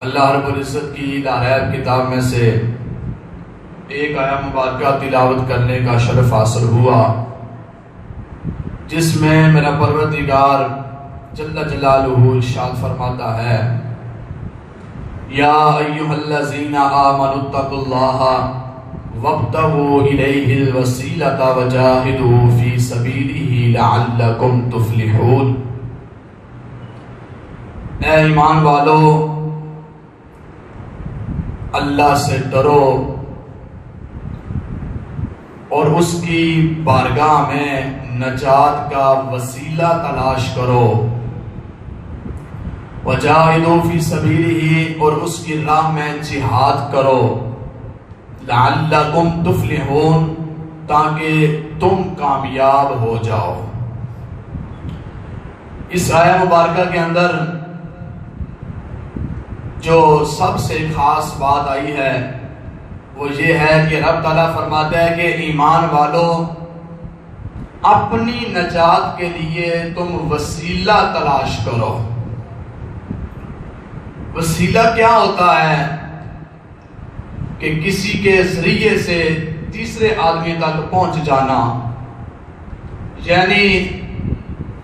اللہ رب العزت کی لا ریب کتاب میں سے ایک آیہ مبارکہ تلاوت کرنے کا شرف حاصل ہوا، جس میں میرا پروردگار جل جلالہ ارشاد فرماتا ہے: یا ایھا الذین آمنوا اتقوا اللہ وابتغوا الیہ الوسیلۃ وجاہدوا فی سبیلہ لعلکم تفلحون۔ اے ایمان والو، اللہ سے ڈرو اور اس کی بارگاہ میں نجات کا وسیلہ تلاش کرو، وجاہدوا فی سبیلہ، اور اس کی راہ میں جہاد کرو، لعلکم تفلحون، تاکہ تم کامیاب ہو جاؤ۔ اس آیہ مبارکہ کے اندر جو سب سے خاص بات آئی ہے وہ یہ ہے کہ رب تعالیٰ فرماتا ہے کہ ایمان والو، اپنی نجات کے لیے تم وسیلہ تلاش کرو۔ وسیلہ کیا ہوتا ہے؟ کہ کسی کے ذریعے سے تیسرے آدمی تک پہنچ جانا، یعنی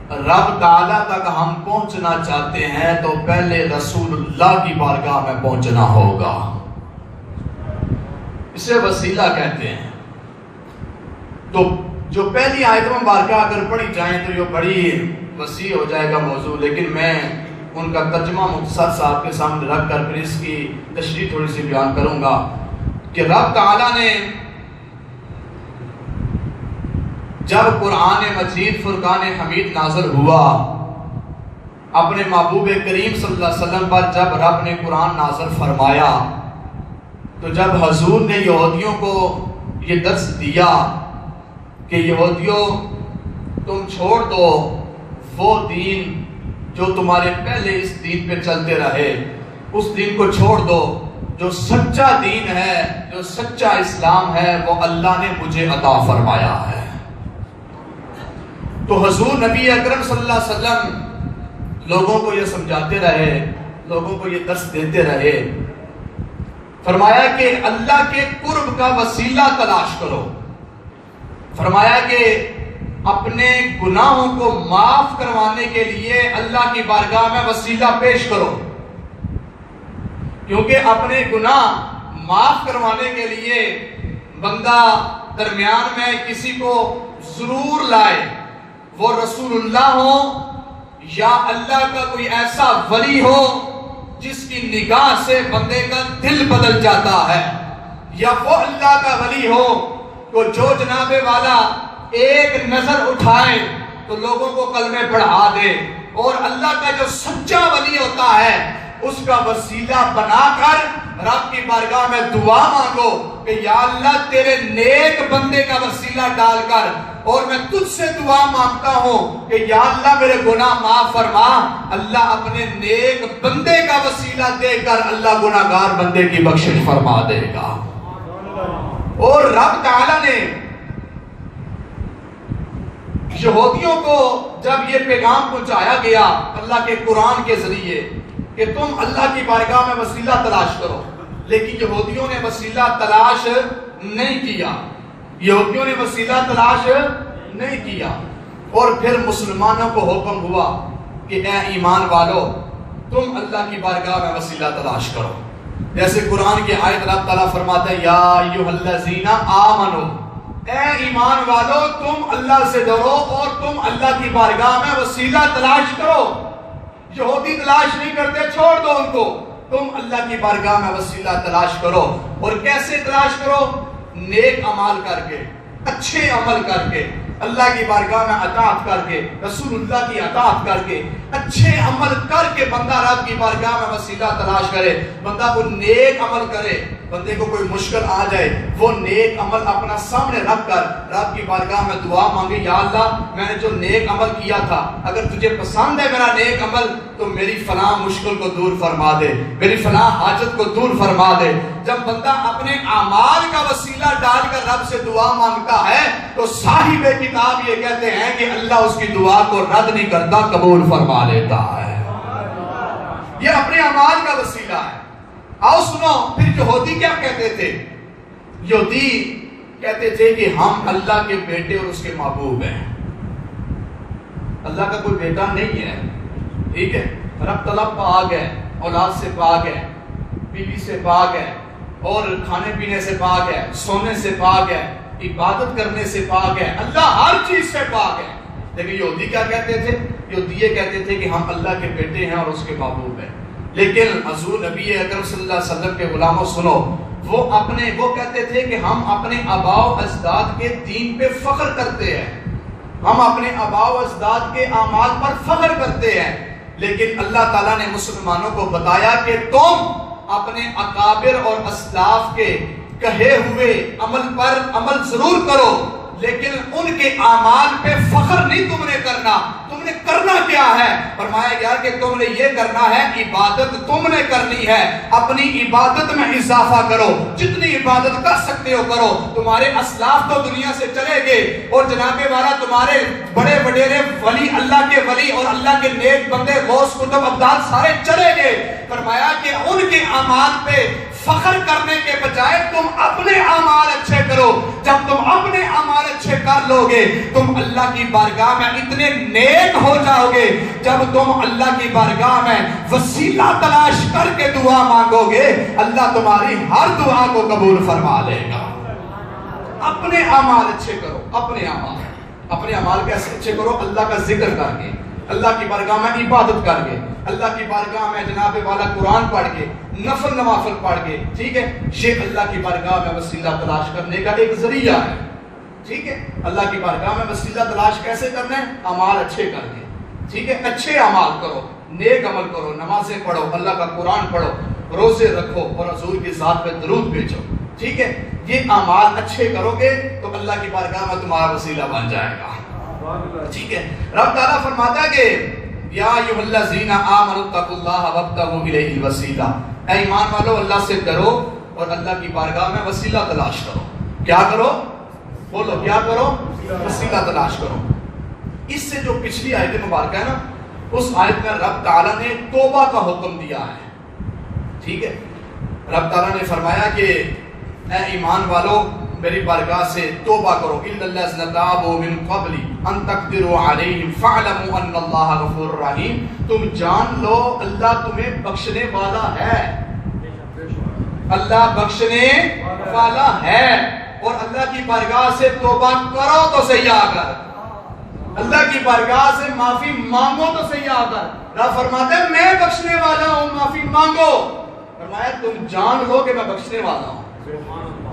رب تعالیٰ تک ہم پہنچنا چاہتے ہیں تو پہلے رسول اللہ کی بارگاہ میں پہنچنا ہوگا، اسے وسیلہ کہتے ہیں۔ تو جو پہلی آیت مبارکہ اگر پڑھی جائیں تو یہ بڑی وسیع ہو جائے گا موضوع، لیکن میں ان کا ترجمہ مختصر صاحب کے سامنے رکھ کر پھر اس کی تشریح تھوڑی سی بیان کروں گا کہ رب تعالیٰ نے جب قرآن مجید فرقان حمید نازل ہوا، اپنے محبوب کریم صلی اللہ علیہ وسلم پر جب رب نے قرآن نازل فرمایا، تو جب حضور نے یہودیوں کو یہ درس دیا کہ یہودیوں تم چھوڑ دو وہ دین جو تمہارے پہلے اس دین پہ چلتے رہے، اس دین کو چھوڑ دو، جو سچا دین ہے، جو سچا اسلام ہے وہ اللہ نے مجھے عطا فرمایا ہے۔ تو حضور نبی اکرم صلی اللہ علیہ وسلم لوگوں کو یہ سمجھاتے رہے، لوگوں کو یہ درس دیتے رہے، فرمایا کہ اللہ کے قرب کا وسیلہ تلاش کرو، فرمایا کہ اپنے گناہوں کو معاف کروانے کے لیے اللہ کی بارگاہ میں وسیلہ پیش کرو، کیونکہ اپنے گناہ معاف کروانے کے لیے بندہ درمیان میں کسی کو ضرور لائے، وہ رسول اللہ ہو یا اللہ کا کوئی ایسا ولی ہو جس کی نگاہ سے بندے کا دل بدل جاتا ہے، یا وہ اللہ کا ولی ہو تو جو جناب والا ایک نظر اٹھائے تو لوگوں کو کلمے پڑھا دے، اور اللہ کا جو سچا ولی ہوتا ہے اس کا وسیلہ بنا کر رب کی بارگاہ میں دعا مانگو کہ یا اللہ تیرے نیک بندے کا وسیلہ ڈال کر، اور میں تجھ سے دعا مانگتا ہوں کہ یا اللہ میرے گناہ معاف فرما۔ اللہ اپنے نیک بندے کا وسیلہ دے کر اللہ گناہگار بندے کی بخشش فرما دے گا۔ اور رب تعالیٰ نے یہودیوں کو جب یہ پیغام پہنچایا گیا اللہ کے قرآن کے ذریعے کہ تم اللہ کی بارگاہ میں وسیلہ تلاش کرو، لیکن یہودیوں نے وسیلہ تلاش نہیں کیا، یہودیوں نے وسیلہ تلاش نہیں کیا، اور پھر مسلمانوں کو حکم ہوا کہ اے ایمان والو تم اللہ کی بارگاہ میں وسیلہ تلاش کرو۔ جیسے قرآن کی آیت رب تعالیٰ فرماتا ہے یا ایھا الذین آمنوا، اے ایمان والو تم اللہ سے ڈرو اور تم اللہ کی بارگاہ میں وسیلہ تلاش کرو۔ یہودی تلاش نہیں کرتے، چھوڑ دو ان کو، تم اللہ کی بارگاہ میں وسیلہ تلاش کرو۔ اور کیسے تلاش کرو؟ نیک عمل کر کے، اچھے عمل کر کے، اللہ کی بارگاہ میں اطاعت کر کے، رسول اللہ کی اطاعت کر کے، اچھے عمل کر کے بندہ رب کی بارگاہ میں وسیلہ تلاش کرے، بندہ کو نیک عمل کرے، بندے کو کوئی مشکل آ جائے وہ نیک عمل اپنا سامنے رکھ کر رب کی بارگاہ میں دعا مانگے، یا اللہ میں نے جو نیک عمل کیا تھا اگر تجھے پسند ہے میرا نیک عمل تو میری فلاں مشکل کو دور فرما دے، میری فلاں حاجت کو دور فرما دے۔ جب بندہ اپنے اعمال کا وسیلہ ڈال کر رب سے دعا مانگتا ہے تو صاحب کتاب یہ کہتے ہیں کہ اللہ اس کی دعا کو رد نہیں کرتا، قبول فرما لیتا ہے۔ یہ اپنے اعمال کا وسیلہ ہے۔ آؤ سنو پھر یہودی کیا کہتے تھے؟ یہودی کہتے تھے کہ ہم اللہ کے بیٹے اور اس کے محبوب ہیں. اللہ کا کوئی بیٹا نہیں ہے, ٹھیک ہے, رب طلب پاک ہے, اولاد سے پاک ہے, بیوی سے پاک ہے, اور کھانے پینے سے پاک ہے, سونے سے پاک ہے, عبادت کرنے سے پاک ہے, اللہ ہر چیز سے پاک ہے. لیکن یہودی کیا کہتے تھے؟ یہودی یہ کہتے تھے کہ ہم اللہ کے بیٹے ہیں اور اس کے محبوب ہیں. لیکن حضور نبی اکرم صلی اللہ علیہ وسلم کے غلاموں سنو, وہ کہتے تھے کہ ہم اپنے آباء و اجداد کے دین پہ فخر کرتے ہیں, ہم اپنے آباء و اجداد کے اعمال پر فخر کرتے ہیں. لیکن اللہ تعالیٰ نے مسلمانوں کو بتایا کہ تم اپنے اکابر اور اسلاف کے کہے ہوئے عمل پر عمل ضرور کرو, لیکن ان کے اعمال پہ فخر نہیں تم نے کرنا. تم نے کرنا کیا ہے؟ فرمایا گیا کہ تم نے یہ کرنا ہے, عبادت تم نے کرنی ہے, اپنی عبادت میں اضافہ کرو, جتنی عبادت کر سکتے ہو کرو. تمہارے اسلاف تو دنیا سے چلے گئے اور جناب والا تمہارے بڑے وڈیرے ولی, اللہ کے ولی اور اللہ کے نیک بندے غوث قطب ابدال سارے چلے گئے. فرمایا کہ ان کے اعمال پہ فخر کرنے کے بجائے تم اپنے اعمال اچھے کرو. جب تم اپنے اعمال اچھے کر لو گے تم اللہ کی بارگاہ میں اتنے نیک ہو جاؤ گے. جب تم اللہ کی بارگاہ میں وسیلہ تلاش کر کے دعا مانگو گے اللہ تمہاری ہر دعا کو قبول فرما لے گا. اپنے اعمال اچھے کرو, اپنے اعمال کیسے اچھے کرو؟ اللہ کا ذکر کر کے, اللہ کی بارگاہ میں عبادت کر کے, اللہ کی بارگاہ میں جناب والا قرآن پڑھ کے, نفل نوافل پڑھ کے, ٹھیک ہے. یہ اللہ کی بارگاہ میں وسیلہ تلاش کرنے کا ایک ذریعہ ہے, ٹھیک ہے. اللہ کی بارگاہ میں وسیلہ تلاش کیسے کرنا ہے؟ اعمال اچھے کر کے, ٹھیک ہے. اچھے اعمال کرو, نیک عمل کرو, نمازیں پڑھو, اللہ کا قرآن پڑھو, روزے رکھو اور حضور کی ذات پہ درود بھیجو, ٹھیک ہے. یہ اعمال اچھے کرو گے تو اللہ کی بارگاہ میں تمہارا وسیلہ بن جائے گا, ٹھیک ہے. رب تعالیٰ فرماتا ہے کہ یا ایھا الذین آمنوا اتقوا اللہ وابتغوا الیہ الوسیلہ, اے ایمان والو اللہ سے ڈرو اور اللہ کی بارگاہ میں وسیلہ تلاش کرو. کیا کرو؟ بولو, کیا کرو؟ وسیلہ تلاش کرو. اس سے جو پچھلی آیت مبارکہ ہے نا, اس آیت میں رب تعالیٰ نے توبہ کا حکم دیا ہے, ٹھیک ہے. رب تعالیٰ نے فرمایا کہ اے ایمان والو میری بارگاہ سے توبہ کرو. اِلَّا الَّذِينَ تَابُوا مِن قَبْلِ أَن تَقْدِرُوا عَلَيْهِمْ فَاعْلَمُوا أَنَّ اللَّهَ غَفُورٌ رَحِيمٌ. تم جان لو اللہ تمہیں بخشنے والا ہے, اللہ بخشنے والا ہے. اور اللہ کی بارگاہ سے توبہ کرو تو صحیح آ کر, اللہ کی بارگاہ سے معافی مانگو تو صحیح آ کر. رب فرماتے ہیں میں بخشنے والا ہوں, معافی مانگو. فرمایا تم جان لو کہ میں بخشنے والا ہوں,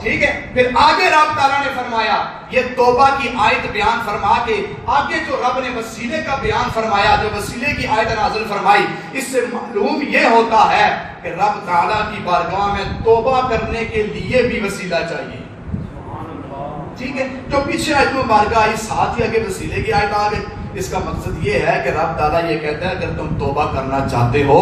ٹھیک ہے. پھر آگے رب تعالیٰ نے فرمایا, یہ توبہ کی آیت بیان فرما کے آگے جو رب نے وسیلے کا بیان فرمایا, جو وسیلے کی آیت نازل فرمائی, اس سے معلوم یہ ہوتا ہے کہ رب تعالیٰ کی بارگاہ میں توبہ کرنے کے لیے بھی وسیلہ چاہیے, ٹھیک ہے. جو پیچھے آیت مبارکہ آئی ساتھ ہی آگے وسیلے کی آیت آگے. اس کا مقصد یہ ہے کہ رب تعالیٰ یہ کہتا ہے اگر تم توبہ کرنا چاہتے ہو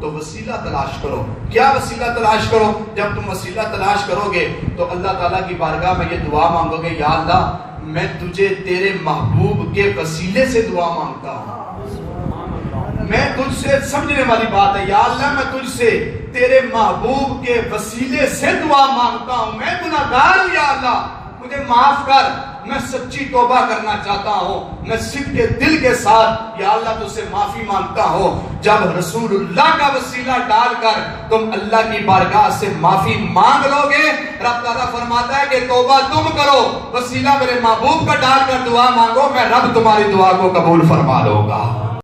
تو وسیلہ تلاش کرو. کیا وسیلہ تلاش کرو؟ جب تم وسیلہ تلاش کرو گے تو اللہ تعالیٰ کی بارگاہ میں یہ دعا مانگو گے, یا اللہ میں تجھے تیرے محبوب کے وسیلے سے دعا مانگتا ہوں. میں تجھ سے, سمجھنے والی بات ہے, یا اللہ میں تجھ سے تیرے محبوب کے وسیلے سے دعا مانگتا ہوں. میں گناہگار ہوں, یا اللہ مجھے معاف کر, میں سچی توبہ کرنا چاہتا ہوں, میں صدق کے دل کے ساتھ یا اللہ تجھ سے معافی مانگتا ہوں. جب رسول اللہ کا وسیلہ ڈال کر تم اللہ کی بارگاہ سے معافی مانگ لو گے, رب تعالیٰ فرماتا ہے کہ توبہ تم کرو, وسیلہ میرے محبوب کا ڈال کر دعا مانگو, میں رب تمہاری دعا کو قبول فرما لوں گا.